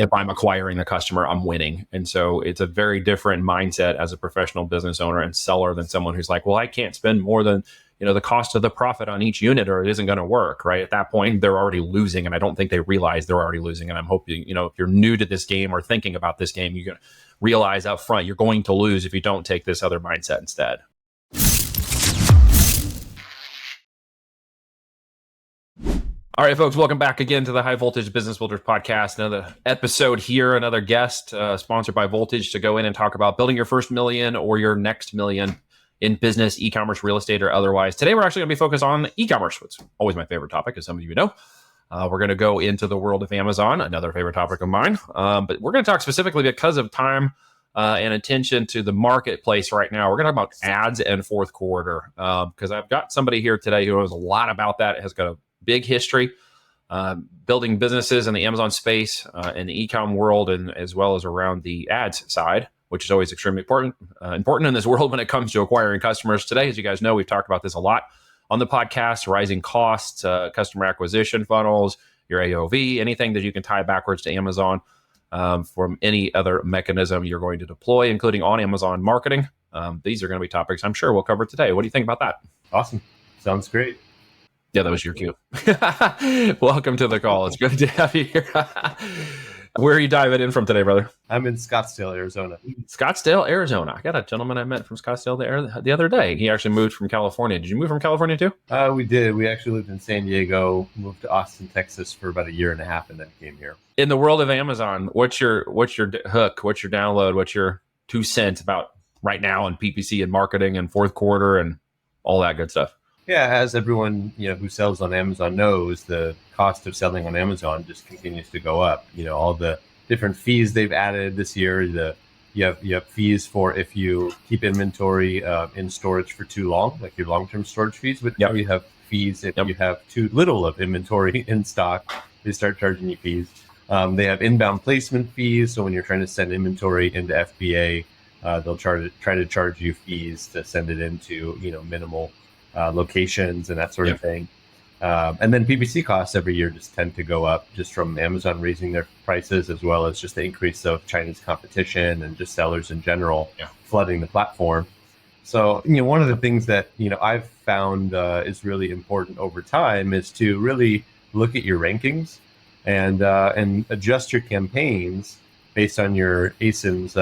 if I'm acquiring the customer, I'm winning. And so it's a very different mindset as a professional business owner and seller than someone who's like, well, I can't spend more than the cost of the profit on each unit or it isn't going to work, right? At that point, they're already losing. And I don't think they realize they're already losing. And I'm hoping, if you're new to this game or thinking about this game, you're going to realize up front, you're going to lose if you don't take this other mindset instead. All right, folks, welcome back again to the High Voltage Business Builders Podcast. Another episode here, another guest sponsored by Voltage to go in and talk about building your first million or your next million in business, e-commerce, real estate, or otherwise. Today, we're actually going to be focused on e-commerce, which is always my favorite topic, as some of you know. We're going to go into the world of Amazon, another favorite topic of mine. But we're going to talk specifically because of time and attention to the marketplace right now. We're going to talk about ads and fourth quarter because I've got somebody here today who knows a lot about that. It has got a big history building businesses in the Amazon space, in the e-com world, and as well as around the ads side, which is always extremely important in this world when it comes to acquiring customers. Today, as you guys know, we've talked about this a lot on the podcast: rising costs, customer acquisition funnels, your AOV, anything that you can tie backwards to Amazon from any other mechanism you're going to deploy, including on Amazon marketing. These are going to be topics I'm sure we'll cover today. What do you think about that? Awesome. Sounds great. Yeah, that was your cue. Welcome to the call. It's good to have you here. Where are you diving in from today, brother? I'm in Scottsdale, Arizona. Scottsdale, Arizona. I got a gentleman I met from Scottsdale the other day. He actually moved from California. Did you move from California too? We did. We actually lived in San Diego, moved to Austin, Texas for about a year and a half, and then came here. In the world of Amazon, what's your hook? What's your download? What's your 2 cents about right now in PPC and marketing and fourth quarter and all that good stuff? Yeah, as everyone who sells on Amazon knows, the cost of selling on Amazon just continues to go up. All the different fees they've added this year. You have fees for if you keep inventory in storage for too long, like your long-term storage fees. But now you have fees if you have too little of inventory in stock. They start charging you fees. They have inbound placement fees. So when you're trying to send inventory into FBA, they'll try to charge you fees to send it into minimal locations and that sort of thing. And then PPC costs every year just tend to go up just from Amazon raising their prices, as well as just the increase of Chinese competition and just sellers in general flooding the platform. So, one of the things that, I've found is really important over time is to really look at your rankings and adjust your campaigns based on your ASIN's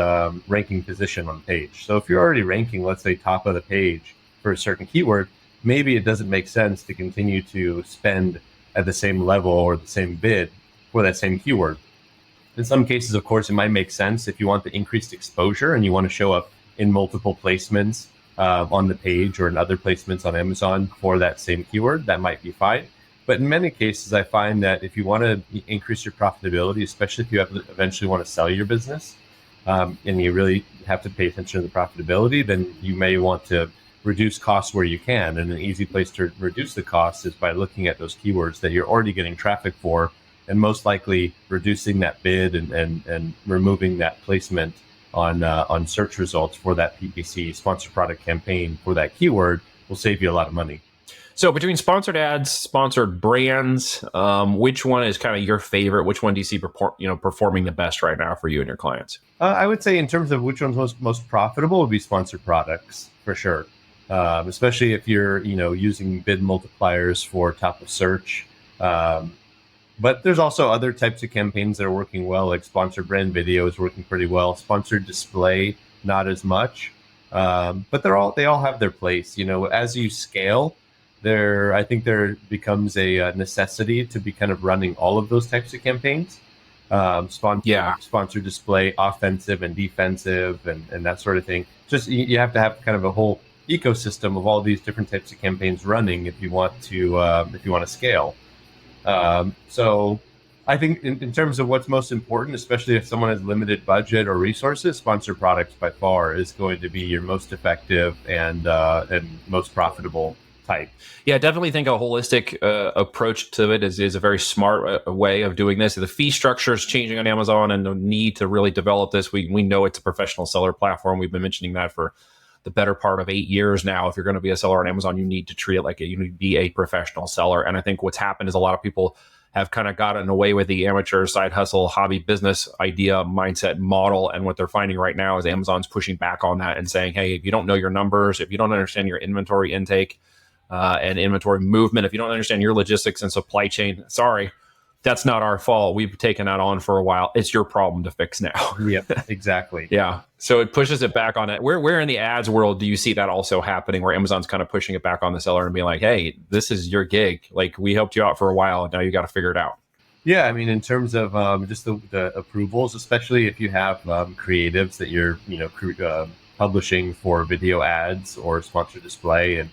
ranking position on page. So if you're already ranking, let's say, top of the page for a certain keyword, maybe it doesn't make sense to continue to spend at the same level or the same bid for that same keyword. In some cases, of course, it might make sense if you want the increased exposure and you want to show up in multiple placements on the page or in other placements on Amazon for that same keyword. That might be fine. But in many cases, I find that if you want to increase your profitability, especially if you eventually want to sell your business and you really have to pay attention to the profitability, then you may want to reduce costs where you can. And an easy place to reduce the costs is by looking at those keywords that you're already getting traffic for, and most likely reducing that bid and removing that placement on search results for that PPC, sponsored product campaign, for that keyword will save you a lot of money. So between sponsored ads, sponsored brands, which one is kind of your favorite? Which one do you see performing the best right now for you and your clients? I would say in terms of which one's most profitable would be sponsored products for sure. Especially if you're, using bid multipliers for top of search. But there's also other types of campaigns that are working well, like sponsored brand video is working pretty well. Sponsored display, not as much. But they all have their place. As you scale, I think there becomes a necessity to be kind of running all of those types of campaigns. Sponsored display, offensive and defensive, and that sort of thing. Just you have to have kind of a whole ecosystem of all these different types of campaigns running if you want to scale. So I think in terms of what's most important, especially if someone has limited budget or resources, sponsored products by far is going to be your most effective and most profitable type. Yeah, I definitely think a holistic approach to it is a very smart way of doing this. The fee structure is changing on Amazon and the need to really develop this. We know it's a professional seller platform. We've been mentioning that for the better part of 8 years now. If you're going to be a seller on Amazon, you need to treat it like you need to be a professional seller. And I think what's happened is a lot of people have kind of gotten away with the amateur side hustle hobby business idea mindset model. And what they're finding right now is Amazon's pushing back on that and saying, hey, if you don't know your numbers, if you don't understand your inventory intake and inventory movement, if you don't understand your logistics and supply chain, sorry, that's not our fault. We've taken that on for a while. It's your problem to fix now. Yep, exactly. Yeah. So it pushes it back on it. Where in the ads world do you see that also happening, where Amazon's kind of pushing it back on the seller and being like, hey, this is your gig. Like, we helped you out for a while, and now you got to figure it out. Yeah, I mean, in terms of just the approvals, especially if you have creatives that you're, publishing for video ads or sponsored display, and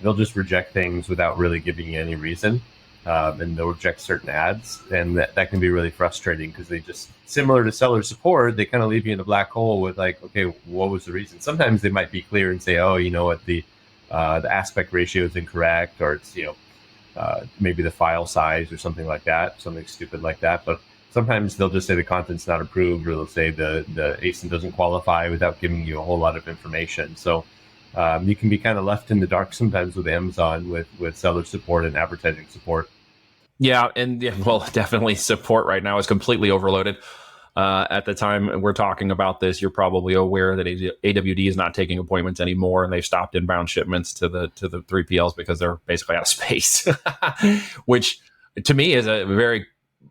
they'll just reject things without really giving you any reason. And they'll reject certain ads, and that can be really frustrating because they just, similar to seller support, they kind of leave you in a black hole with like, okay, what was the reason? Sometimes they might be clear and say, oh, you know what, the aspect ratio is incorrect, or it's maybe the file size or something like that, something stupid like that. But sometimes they'll just say the content's not approved, or they'll say the ASIN doesn't qualify without giving you a whole lot of information. So you can be kind of left in the dark sometimes with Amazon with seller support and advertising support. Yeah, and definitely support right now is completely overloaded. At the time we're talking about this, you're probably aware that AWD is not taking appointments anymore, and they've stopped inbound shipments to the 3PLs because they're basically out of space, which to me is a very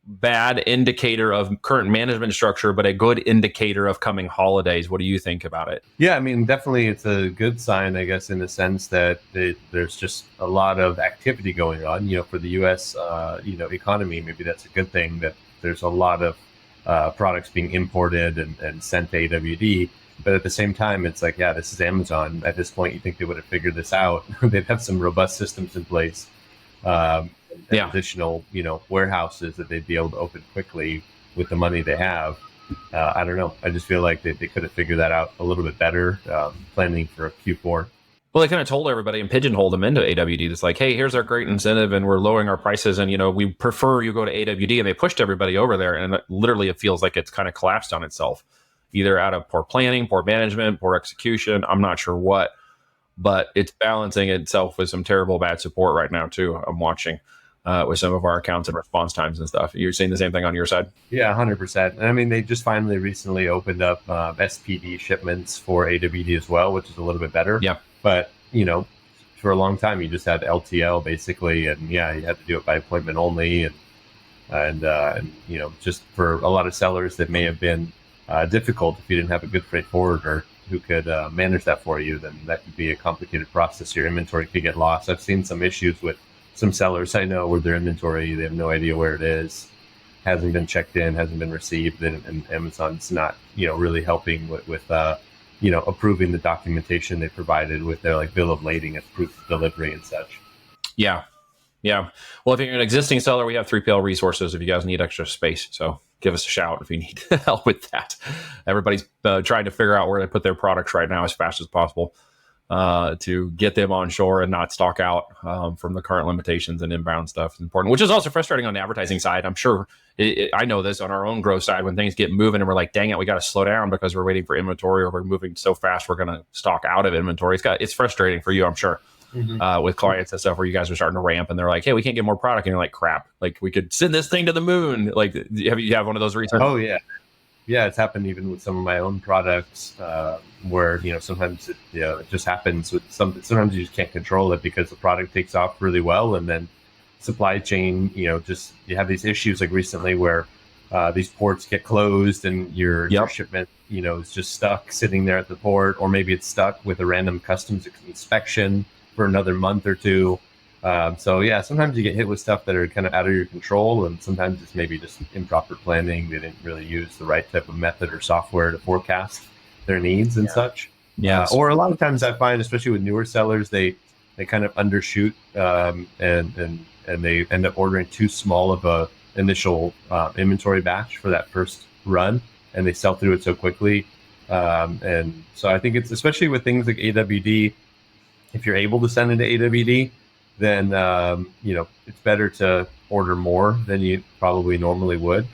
bad indicator of current management structure, but a good indicator of coming holidays. What do you think about it? Yeah, I mean, definitely it's a good sign, I guess, in the sense that there's just a lot of activity going on. For the U.S. Economy, maybe that's a good thing, that there's a lot of products being imported and sent to AWD. But at the same time, it's like, yeah, this is Amazon. At this point, you think they would have figured this out. They'd have some robust systems in place. Additional, warehouses that they'd be able to open quickly with the money they have. I don't know. I just feel like they could have figured that out a little bit better, planning for Q4. Well, they kind of told everybody and pigeonholed them into AWD. It's like, hey, here's our great incentive, and we're lowering our prices, and we prefer you go to AWD. And they pushed everybody over there, and literally it feels like it's kind of collapsed on itself, either out of poor planning, poor management, poor execution. I'm not sure what, but it's balancing itself with some terrible bad support right now too. I'm watching with some of our accounts and response times and stuff. You're seeing the same thing on your side? Yeah, 100%. I mean, they just finally recently opened up SPD shipments for AWD as well, which is a little bit better. Yeah. But, for a long time, you just had LTL basically. And yeah, you had to do it by appointment only. And just for a lot of sellers that may have been difficult, if you didn't have a good freight forwarder who could manage that for you, then that could be a complicated process. Your inventory could get lost. I've seen some issues with some sellers I know where their inventory, they have no idea where it is, hasn't been checked in, hasn't been received, and Amazon's not, really helping with approving the documentation they provided with their bill of lading as proof of delivery and such. Yeah. Well, if you're an existing seller, we have 3PL resources if you guys need extra space. So give us a shout if you need help with that. Everybody's trying to figure out where to put their products right now as fast as possible to get them on shore and not stock out from the current limitations, and inbound stuff is important, which is also frustrating on the advertising side. I'm sure I know this on our own growth side, when things get moving and we're like, dang it, we got to slow down because we're waiting for inventory, or we're moving so fast we're going to stock out of inventory. It's frustrating for you, I'm sure. With clients and stuff, where you guys are starting to ramp and they're like, hey, we can't get more product, and you're like, crap, like we could send this thing to the moon. Like, have you have one of those recently? Oh yeah, it's happened even with some of my own products where sometimes it just happens with sometimes you just can't control it because the product takes off really well, and then supply chain, just you have these issues like recently where these ports get closed and your shipment is just stuck sitting there at the port, or maybe it's stuck with a random customs inspection for another month or two. So yeah, sometimes you get hit with stuff that are kind of out of your control, and sometimes it's maybe just improper planning. They didn't really use the right type of method or software to forecast their needs and such. Yeah. Or a lot of times I find, especially with newer sellers, they kind of undershoot and they end up ordering too small of a initial inventory batch for that first run, and they sell through it so quickly. And so I think it's, especially with things like AWD, if you're able to send into AWD, then it's better to order more than you probably normally would,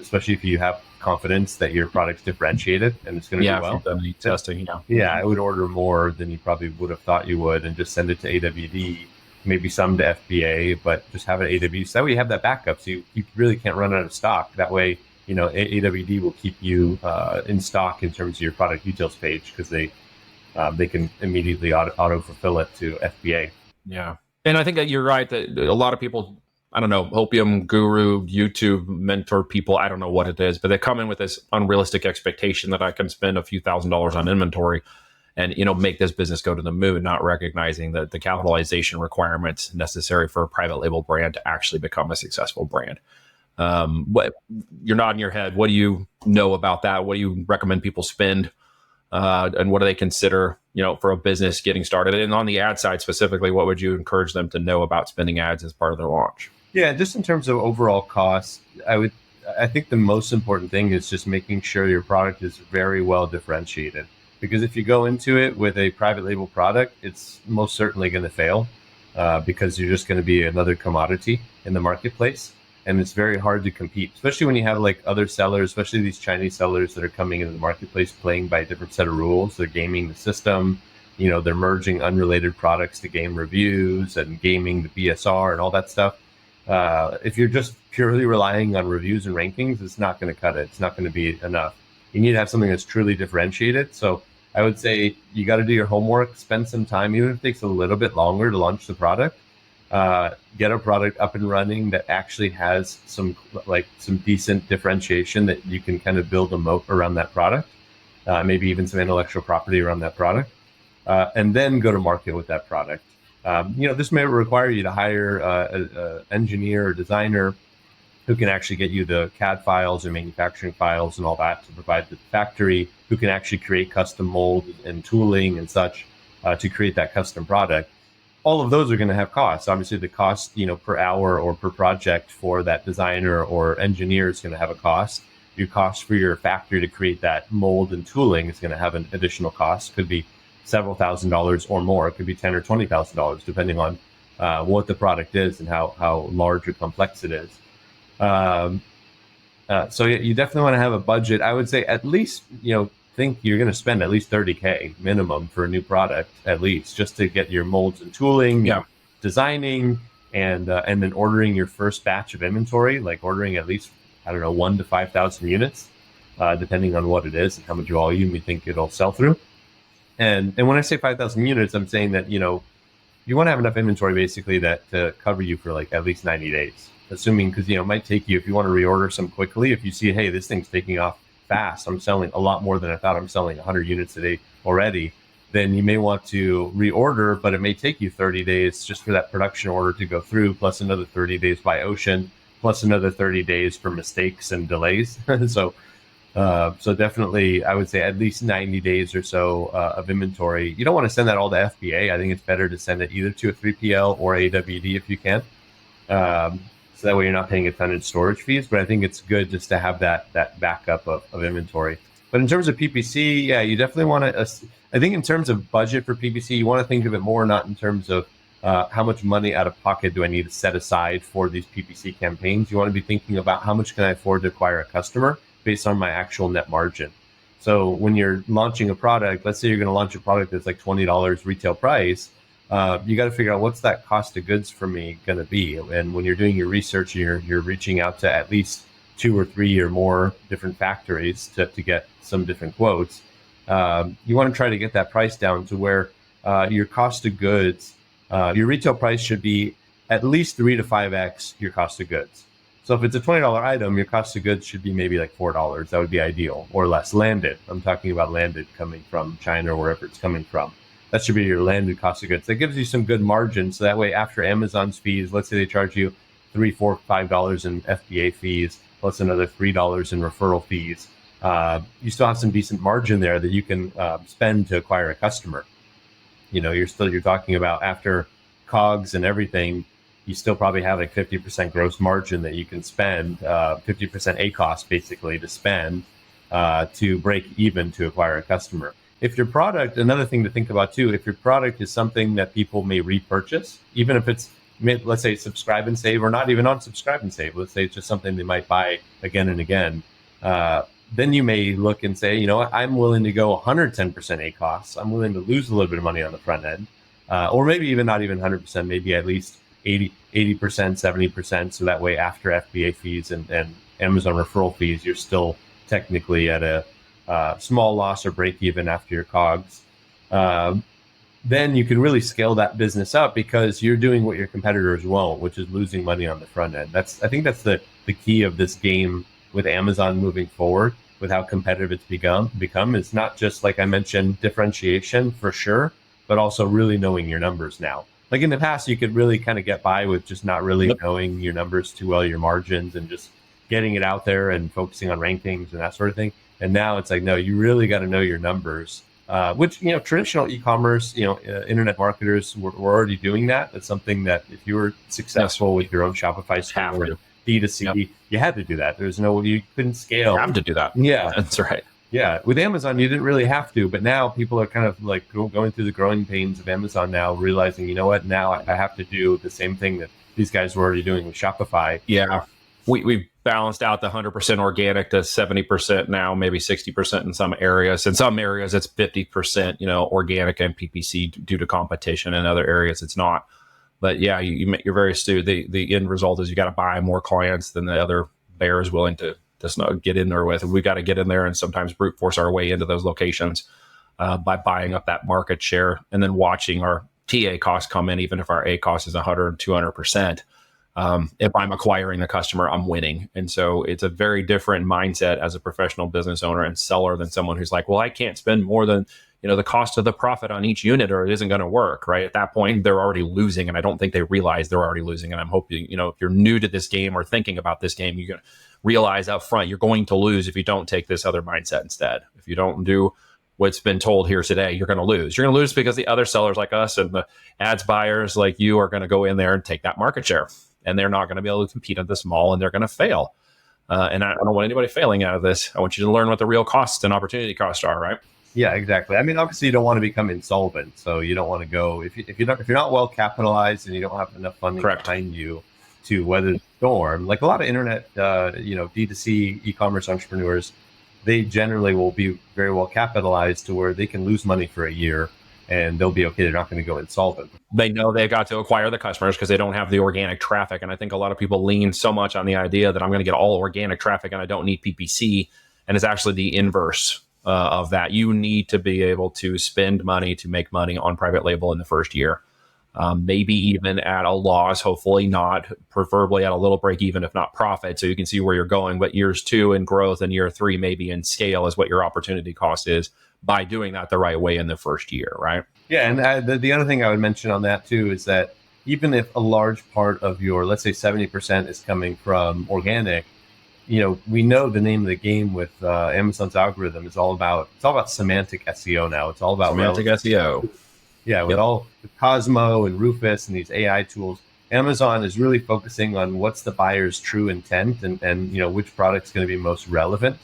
especially if you have confidence that your product's differentiated and it's going to do well. Testing. Yeah, I would order more than you probably would have thought you would, and just send it to AWD maybe some to FBA, but just have an AWD. So that way you have that backup. So you really can't run out of stock. That way, AWD will keep you in stock in terms of your product details page, because they can immediately auto fulfill it to FBA. Yeah. And I think that you're right that a lot of people, I don't know, opium guru, YouTube mentor people, I don't know what it is, but they come in with this unrealistic expectation that I can spend a few $1,000s on inventory and, make this business go to the moon, not recognizing that the capitalization requirements necessary for a private label brand to actually become a successful brand. What you're nodding your head. What do you know about that? What do you recommend people spend? And what do they consider, for a business getting started? And on the ad side specifically, what would you encourage them to know about spending ads as part of their launch? Yeah, just in terms of overall costs, I think the most important thing is just making sure your product is very well differentiated. Because if you go into it with a private label product, it's most certainly going to fail because you're just going to be another commodity in the marketplace. And it's very hard to compete, especially when you have like other sellers, especially these Chinese sellers that are coming into the marketplace playing by a different set of rules. They're gaming the system. They're merging unrelated products to game reviews and gaming the BSR and all that stuff. If you're just purely relying on reviews and rankings, it's not going to cut it. It's not going to be enough. You need to have something that's truly differentiated. So I would say you got to do your homework, spend some time, even if it takes a little bit longer to launch the product. Get a product up and running that actually has some decent differentiation that you can kind of build a moat around that product, maybe even some intellectual property around that product, and then go to market with that product. This may require you to hire an engineer or designer who can actually get you the CAD files and manufacturing files and all that to provide the factory, who can actually create custom mold and tooling and such to create that custom product. All of those are going to have costs. Obviously, the cost, per hour or per project for that designer or engineer is going to have a cost. Your cost for your factory to create that mold and tooling is going to have an additional cost. Could be several $1,000s or more. It could be $10,000 or $20,000, depending on what the product is and how large or complex it is. So you definitely want to have a budget. I would say at least, think you're going to spend at least $30K minimum for a new product, at least, just to get your molds and tooling, designing, and then ordering your first batch of inventory, like ordering at least, 1,000 to 5,000 units, depending on what it is and how much volume you think it'll sell through. And when I say 5,000 units, I'm saying that, you want to have enough inventory basically that to cover you for like at least 90 days, assuming, because, it might take you, if you want to reorder some quickly, if you see, hey, this thing's taking off fast, I'm selling a lot more than I thought, I'm selling 100 units a day already, then you may want to reorder, but it may take you 30 days just for that production order to go through, plus another 30 days by ocean, plus another 30 days for mistakes and delays. So definitely, I would say at least 90 days or so of inventory. You don't want to send that all to FBA. I think it's better to send it either to a 3PL or AWD if you can. So that way you're not paying a ton of storage fees, but I think it's good just to have that backup of inventory. But in terms of PPC, yeah, you definitely want to, I think in terms of budget for PPC, you want to think of it more not in terms of how much money out of pocket do I need to set aside for these PPC campaigns. You want to be thinking about how much can I afford to acquire a customer based on my actual net margin. So when you're launching a product, let's say you're going to launch a product that's like $20 retail price, you got to figure out what's that cost of goods for me going to be. And when you're doing your research, you're reaching out to at least 2 or 3 or more different factories to get some different quotes. You want to try to get that price down to where your cost of goods, your retail price should be at least 3 to 5x your cost of goods. So if it's a $20 item, your cost of goods should be maybe like $4. That would be ideal, or less. Landed. I'm talking about landed coming from China or wherever it's coming from. That should be your landed cost of goods. That gives you some good margin. So that way, after Amazon's fees, let's say they charge you $3, $4, $5 in FBA fees, plus another $3 in referral fees. You still have some decent margin there that you can spend to acquire a customer. You're talking about after COGS and everything, you still probably have like 50% gross margin that you can spend, 50% ACoS basically to spend to break even to acquire a customer. If your product, another thing to think about too, if your product is something that people may repurchase, even if it's, let's say, subscribe and save, or not even on subscribe and save, let's say it's just something they might buy again and again, then you may look and say, I'm willing to go 110% ACoS. I'm willing to lose a little bit of money on the front end or maybe even not even 100%, maybe at least 80%, 70%. So that way, after FBA fees and Amazon referral fees, you're still technically at a small loss or break even after your COGS. Then you can really scale that business up because you're doing what your competitors won't, which is losing money on the front end. I think that's the key of this game with Amazon moving forward, with how competitive it's become. It's not just, like I mentioned, differentiation for sure, but also really knowing your numbers now. Like in the past, you could really kind of get by with just not really knowing your numbers too well, your margins, and just getting it out there and focusing on rankings and that sort of thing. And now it's like, no, you really got to know your numbers. Which, traditional e-commerce, internet marketers were already doing that. That's something that if you were successful with your own Shopify store, D2C, you had to do that. You couldn't scale. You have to do that. Yeah, that's right. Yeah, with Amazon, you didn't really have to, but now people are kind of like going through the growing pains of Amazon now, realizing, you know what, now I have to do the same thing that these guys were already doing with Shopify. Yeah. We've balanced out the 100% organic to 70% now, maybe 60% in some areas. In some areas, it's 50%, organic and PPC due to competition. In other areas, it's not. But yeah, you're very astute. The end result is you got to buy more clients than the other bear is willing to just not get in there with. We've got to get in there and sometimes brute force our way into those locations by buying up that market share and then watching our TA costs come in, even if our A cost is 100, 200%. If I'm acquiring the customer, I'm winning. And so it's a very different mindset as a professional business owner and seller than someone who's like, well, I can't spend more than, the cost of the profit on each unit or it isn't going to work, right? At that point, they're already losing. And I don't think they realize they're already losing. And I'm hoping, if you're new to this game or thinking about this game, you're going to realize up front, you're going to lose if you don't take this other mindset instead. If you don't do what's been told here today, you're going to lose. You're going to lose because the other sellers like us and the ads buyers like you are going to go in there and take that market share. And they're not going to be able to compete at this mall, and they're going to fail. And I don't want anybody failing out of this. I want you to learn what the real costs and opportunity costs are, right? Yeah, exactly. I mean, obviously, you don't want to become insolvent, so you don't want to go if you're not well capitalized and you don't have enough funding behind you to weather the storm. Like a lot of internet, D2C e-commerce entrepreneurs, they generally will be very well capitalized to where they can lose money for a year. And they'll be okay. They're not going to go insolvent. They know they got to acquire the customers because they don't have the organic traffic. And I think a lot of people lean so much on the idea that I'm going to get all organic traffic and I don't need PPC. And it's actually the inverse of that. You need to be able to spend money to make money on private label in the first year. Maybe even at a loss, hopefully not, preferably at a little break even, if not profit. So you can see where you're going. But years 2 in growth and year 3 maybe in scale is what your opportunity cost is by doing that the right way in the first year, right? Yeah, and the other thing I would mention on that too is that even if a large part of your, let's say 70% is coming from organic, we know the name of the game with Amazon's algorithm is all about semantic SEO now. It's all about semantic SEO. Yeah, with all the Cosmo and Rufus and these AI tools, Amazon is really focusing on what's the buyer's true intent and which product's going to be most relevant.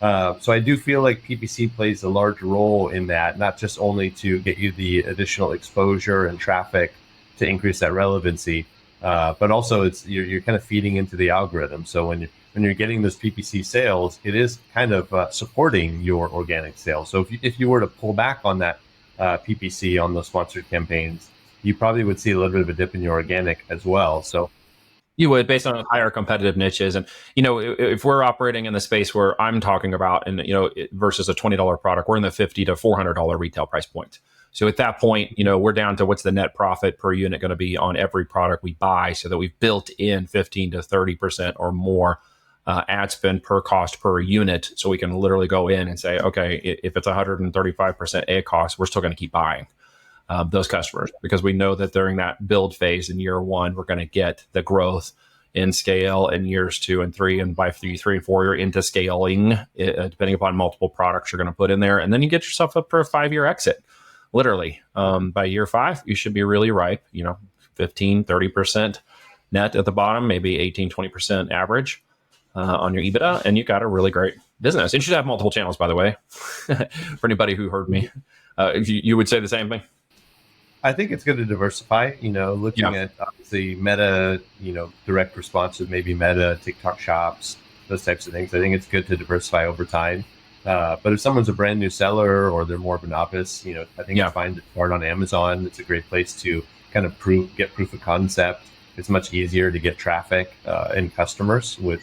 So I do feel like PPC plays a large role in that, not just only to get you the additional exposure and traffic to increase that relevancy, but also you're kind of feeding into the algorithm. So when you're getting those PPC sales, it is kind of supporting your organic sales. So if you were to pull back on that PPC on those sponsored campaigns, you probably would see a little bit of a dip in your organic as well. So you would, based on higher competitive niches. And, if we're operating in the space where I'm talking about and, versus a $20 product, we're in the $50 to $400 retail price point. So at that point, we're down to what's the net profit per unit going to be on every product we buy so that we've built in 15 to 30% or more ad spend per cost per unit. So we can literally go in and say, okay, if it's 135% A cost, we're still going to keep buying those customers because we know that during that build phase in year 1, we're going to get the growth in scale in years 2 and 3. And by 3 and 4, you're into scaling, depending upon multiple products you're going to put in there. And then you get yourself up for a 5-year exit. Literally, by year 5, you should be really ripe, 15, 30% net at the bottom, maybe 18, 20% average on your EBITDA. And you got a really great business. And you should have multiple channels, by the way, for anybody who heard me. You would say the same thing? I think it's good to diversify, looking at obviously Meta, direct response with maybe Meta, TikTok shops, those types of things. I think it's good to diversify over time. But if someone's a brand new seller or they're more of a novice, I think Yeah. it's fine to start on Amazon. It's a great place to kind of get proof of concept. It's much easier to get traffic and customers with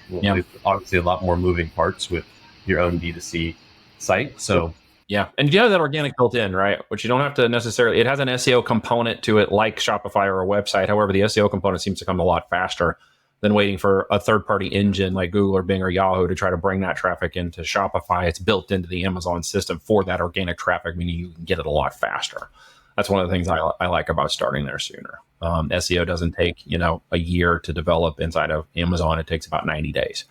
obviously a lot more moving parts with your own D2C site. So yeah, and you have that organic built in, right? Which you don't have to necessarily. It has an SEO component to it, like Shopify or a website. However, the SEO component seems to come a lot faster than waiting for a third-party engine like Google or Bing or Yahoo to try to bring that traffic into Shopify. It's built into the Amazon system for that organic traffic, meaning you can get it a lot faster. That's one of the things I like about starting there sooner. SEO doesn't take a year to develop inside of Amazon. It takes about 90 days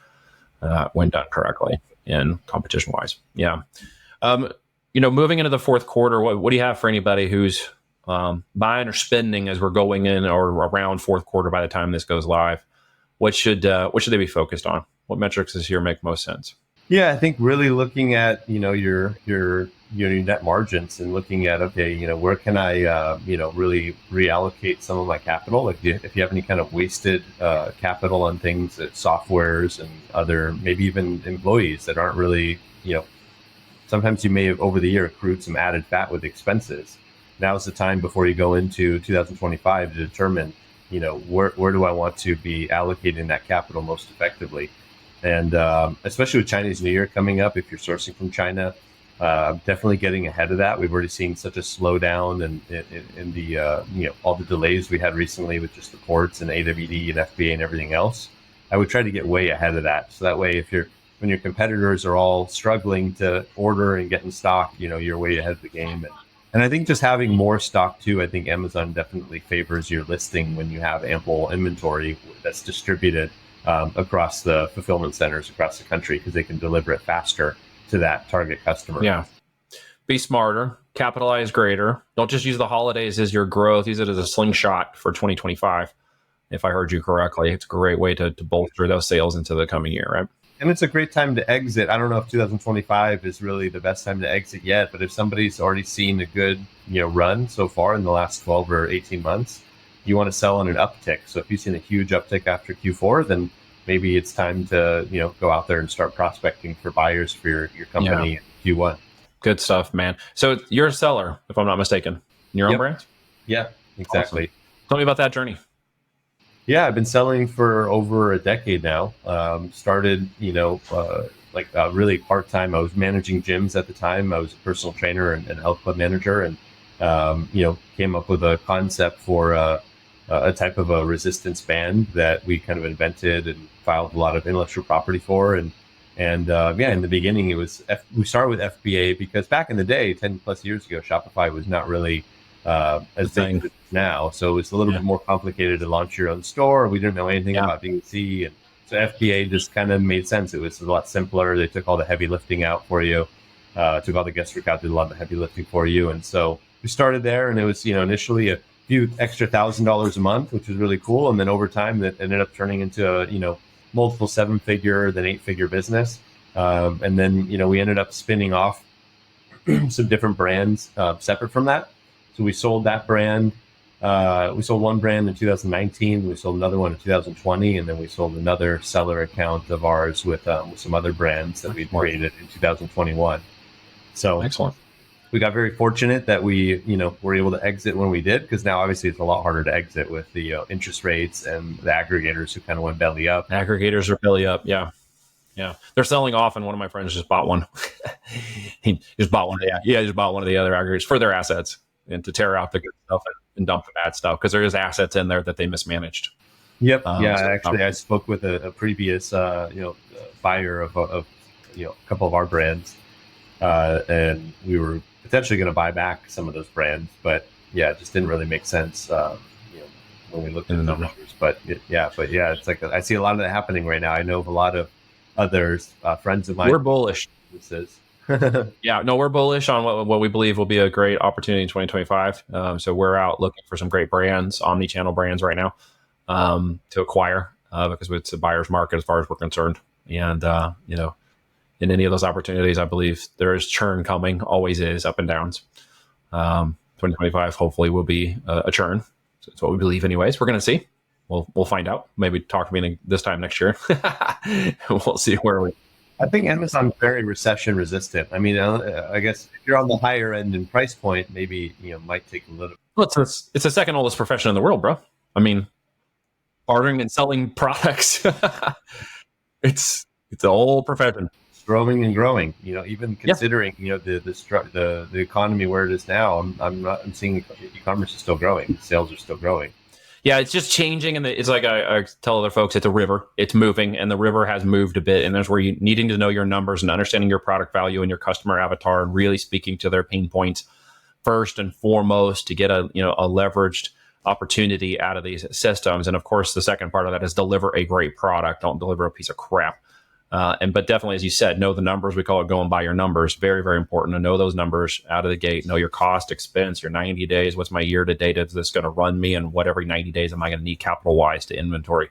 when done correctly and competition-wise. Yeah. Moving into the fourth quarter, what do you have for anybody who's buying or spending as we're going in or around fourth quarter by the time this goes live? What should they be focused on? What metrics this year make most sense? Yeah, I think really looking at your net margins and looking at, okay, where can I really reallocate some of my capital? Like if you have any kind of wasted capital on things, softwares and other, maybe even employees that aren't really, sometimes you may have over the year accrued some added fat with expenses. Now's the time before you go into 2025 to determine, where do I want to be allocating that capital most effectively? And especially with Chinese New Year coming up, if you're sourcing from China, definitely getting ahead of that. We've already seen such a slowdown in the all the delays we had recently with just the ports and AWD and FBA and everything else. I would try to get way ahead of that. So that way, when your competitors are all struggling to order and get in stock, you're way ahead of the game. And I think just having more stock too, I think Amazon definitely favors your listing when you have ample inventory that's distributed across the fulfillment centers across the country, because they can deliver it faster to that target customer. Yeah. Be smarter, capitalize greater. Don't just use the holidays as your growth. Use it as a slingshot for 2025. If I heard you correctly, it's a great way to bolster those sales into the coming year, right? And it's a great time to exit. I don't know if 2025 is really the best time to exit yet, but if somebody's already seen a good run so far in the last 12 or 18 months, you want to sell on an uptick. So if you've seen a huge uptick after Q4, then maybe it's time to go out there and start prospecting for buyers for your company in Q1. Good stuff, man. So you're a seller, if I'm not mistaken, in your own brands? Yeah, exactly. Awesome. Tell me about that journey. Yeah, I've been selling for over a decade now. Started, really part-time. I was managing gyms at the time. I was a personal trainer and health club manager, and, came up with a concept for a type of a resistance band that we kind of invented and filed a lot of intellectual property for. And in the beginning, we started with FBA because back in the day, 10 plus years ago, Shopify was not really as big as it is now. So it's a little bit more complicated to launch your own store. We didn't know anything about D2C. And so FBA just kind of made sense. It was a lot simpler. They took all the heavy lifting out for you, took all the guesswork out, did a lot of the heavy lifting for you. And so we started there, and it was, initially a few extra $1,000 a month, which was really cool. And then over time that ended up turning into a, multiple 7-figure, then 8-figure business. And then, we ended up spinning off some different brands separate from that. So we sold that brand. We sold one brand in 2019. We sold another one in 2020, and then we sold another seller account of ours with some other brands that we created in 2021. So excellent. We got very fortunate that we, were able to exit when we did, because now obviously it's a lot harder to exit with the interest rates and the aggregators who kind of went belly up. Aggregators are belly up, yeah. Yeah, they're selling off, and one of my friends just bought one. He just bought one. He just bought one of the other aggregators for their assets, and to tear out the good stuff and dump the bad stuff, because there is assets in there that they mismanaged. Yep. Actually, I spoke with a previous buyer of a couple of our brands, and we were potentially going to buy back some of those brands, but it just didn't really make sense when we looked at the numbers. But it's like I see a lot of that happening right now. I know of a lot of others, friends of mine. We're bullish. We're bullish on what we believe will be a great opportunity in 2025. So we're out looking for some great brands, omni-channel brands right now, to acquire, because it's a buyer's market as far as we're concerned. And, in any of those opportunities, I believe there is churn coming, always is, up and downs. 2025 hopefully will be a churn. So that's what we believe anyways. We're going to see. We'll find out. Maybe talk to me this time next year. We'll see where we I think Amazon's very recession resistant. I mean, I guess if you're on the higher end in price point, maybe might take a little. Well, it's the second oldest profession in the world, bro. I mean, bartering and selling products. it's a whole profession. Growing and growing. Even considering the economy where it is now, I'm seeing e-commerce is still growing. Sales are still growing. Yeah, it's just changing, and it's like I tell other folks, it's a river. It's moving, and the river has moved a bit. And there's where you needing to know your numbers and understanding your product value and your customer avatar, and really speaking to their pain points first and foremost to get a leveraged opportunity out of these systems. And of course, the second part of that is deliver a great product. Don't deliver a piece of crap. But definitely, as you said, know the numbers. We call it going by your numbers. Very, very important to know those numbers out of the gate. Know your cost, expense, your 90 days. What's my year to date? Is this going to run me? And what every 90 days am I going to need capital wise to inventory?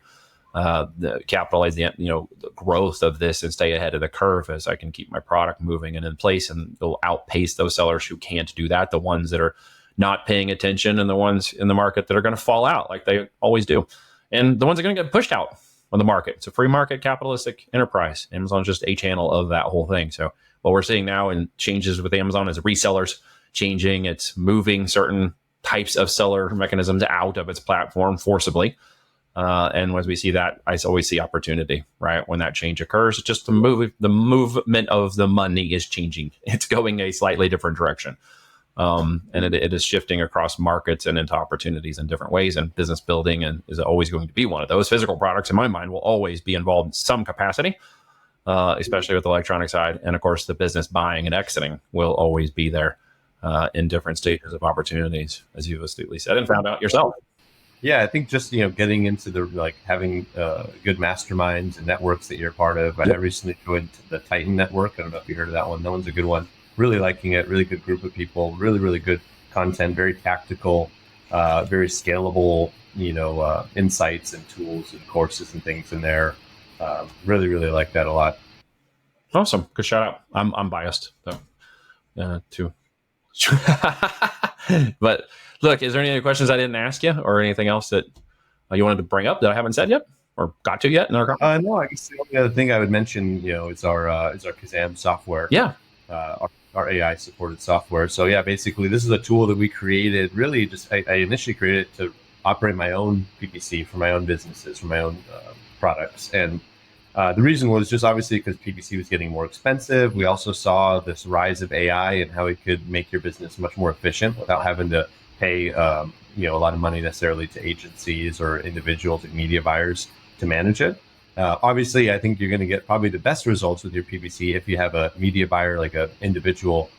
Capitalize the growth of this and stay ahead of the curve as I can keep my product moving and in place, and it'll outpace those sellers who can't do that. The ones that are not paying attention and the ones in the market that are going to fall out like they always do, and the ones that are going to get pushed out on the market. It's a free market capitalistic enterprise. Amazon's just a channel of that whole thing. So what we're seeing now in changes with Amazon is resellers changing. It's moving certain types of seller mechanisms out of its platform forcibly. And as we see that, I always see opportunity, right? When that change occurs, it's just the movement of the money is changing. It's going a slightly different direction. And it is shifting across markets and into opportunities in different ways, and business building and is always going to be one of those. Physical products, in my mind, will always be involved in some capacity, especially with the electronic side. And of course, the business buying and exiting will always be there in different stages of opportunities, as you've astutely said and found out yourself. Yeah, I think just getting into the having good masterminds and networks that you're part of. I recently joined the Titan network. I don't know if you heard of that one. That one's a good one. Really liking it. Really good group of people. Really, really good content. Very tactical. Very scalable. Insights and tools and courses and things in there. Really, really like that a lot. Awesome. Good shout out. I'm biased though, too. But look, is there any other questions I didn't ask you, or anything else that you wanted to bring up that I haven't said yet or got to yet? No, I guess the only other thing I would mention, is our Kazam software. Yeah. Our AI supported software. So yeah, basically this is a tool that we created. Really, just I initially created it to operate my own PPC for my own businesses, for my own products, and the reason was just obviously because PPC was getting more expensive. We also saw this rise of AI and how it could make your business much more efficient without having to pay a lot of money necessarily to agencies or individuals and media buyers to manage it. Obviously, I think you're going to get probably the best results with your PPC if you have a media buyer, like an individual,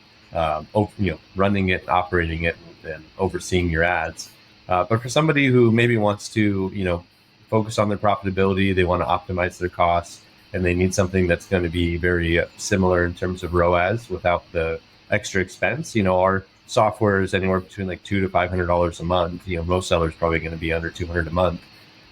running it, operating it, and overseeing your ads. But for somebody who maybe wants to, focus on their profitability, they want to optimize their costs, and they need something that's going to be very similar in terms of ROAS without the extra expense. Our software is anywhere between like $200 to $500 a month. Most sellers probably going to be under $200 a month.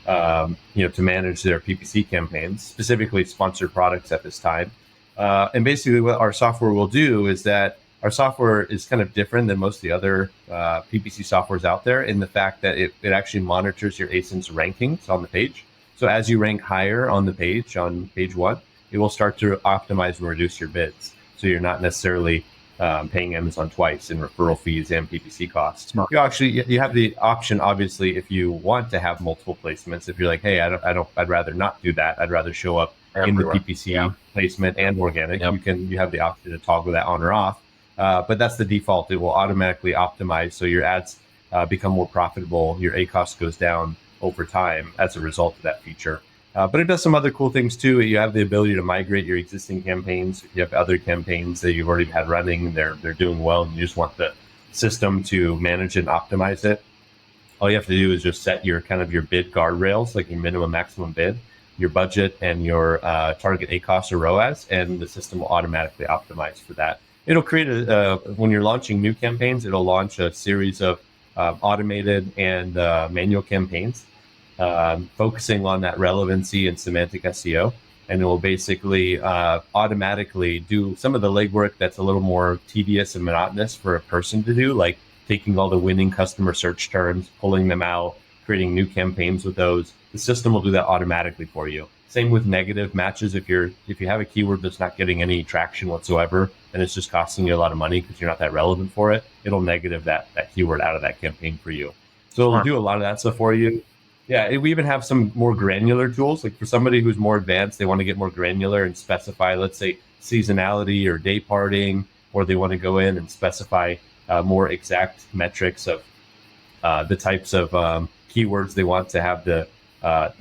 To manage their PPC campaigns, specifically sponsored products at this time. And basically what our software will do is that our software is kind of different than most of the other PPC softwares out there in the fact that it actually monitors your ASINs rankings on the page. So as you rank higher on the page, on page one, it will start to optimize and reduce your bids. So you're not necessarily paying Amazon twice in referral fees and PPC costs. Smart. You have the option, obviously, if you want to have multiple placements. If you're like, hey, I'd rather not do that. I'd rather show up everywhere in the PPC placement and organic. Yep. You have the option to toggle that on or off. But that's the default. It will automatically optimize so your ads become more profitable. Your ACoS goes down over time as a result of that feature. But it does some other cool things too. You have the ability to migrate your existing campaigns. If you have other campaigns that you've already had running, they're doing well, and you just want the system to manage and optimize it. All you have to do is just set your your bid guardrails, like your minimum, maximum bid, your budget, and your target ACoS or ROAS, and the system will automatically optimize for that. It'll create when you're launching new campaigns, it'll launch a series of automated and manual campaigns. Focusing on that relevancy and semantic SEO, and it will basically automatically do some of the legwork that's a little more tedious and monotonous for a person to do, like taking all the winning customer search terms, pulling them out, creating new campaigns with those. The system will do that automatically for you. Same with negative matches. If you have a keyword that's not getting any traction whatsoever, and it's just costing you a lot of money because you're not that relevant for it, it'll negative that keyword out of that campaign for you. So it'll do a lot of that stuff for you. Yeah, we even have some more granular tools. Like for somebody who's more advanced, they want to get more granular and specify, let's say, seasonality or day parting, or they want to go in and specify more exact metrics of the types of keywords they want to have the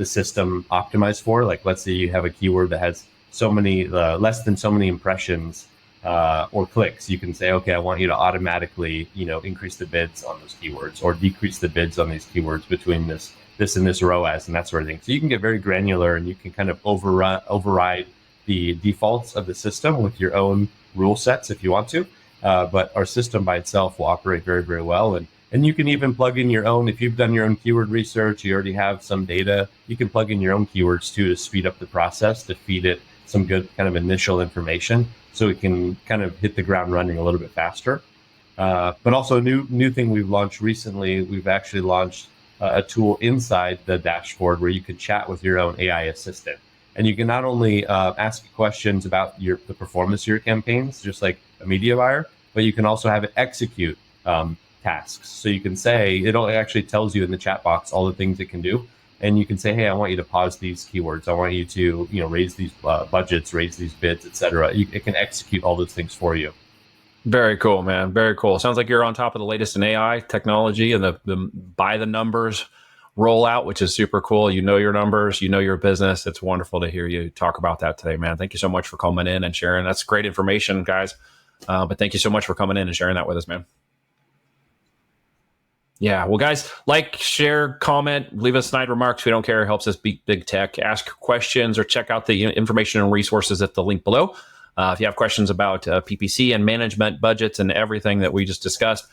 system optimized for. Like, let's say you have a keyword that has so many less than so many impressions or clicks. You can say, okay, I want you to automatically, increase the bids on those keywords or decrease the bids on these keywords between this and this ROAS and that sort of thing. So you can get very granular, and you can kind of override the defaults of the system with your own rule sets if you want to. But our system by itself will operate very, very well. And you can even plug in your own, if you've done your own keyword research, you already have some data, you can plug in your own keywords too to speed up the process, to feed it some good kind of initial information so it can kind of hit the ground running a little bit faster. But also a new thing we've launched recently, we've actually launched a tool inside the dashboard where you can chat with your own AI assistant. And you can not only ask questions about the performance of your campaigns, just like a media buyer, but you can also have it execute tasks. So you can say, it actually tells you in the chat box all the things it can do. And you can say, hey, I want you to pause these keywords. I want you to, raise these budgets, raise these bids, etc. It can execute all those things for you. Very cool, man. Very cool. Sounds like you're on top of the latest in AI technology and the by the numbers rollout, which is super cool. You know your numbers, you know your business. It's wonderful to hear you talk about that today, man. Thank you so much for coming in and sharing. That's great information, guys. But thank you so much for coming in and sharing that with us, man. Yeah, well, guys, like, share, comment, leave us snide remarks. We don't care. It helps us beat big tech. Ask questions or check out the information and resources at the link below. If you have questions about PPC and management budgets and everything that we just discussed,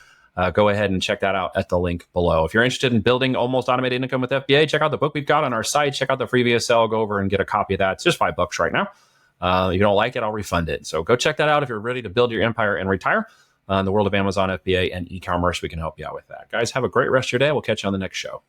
go ahead and check that out at the link below. If you're interested in building almost automated income with FBA, check out the book we've got on our site. Check out the free VSL. Go over and get a copy of that. It's just $5 right now. If you don't like it, I'll refund it. So go check that out if you're ready to build your empire and retire. In the world of Amazon FBA and e-commerce, we can help you out with that. Guys, have a great rest of your day. We'll catch you on the next show.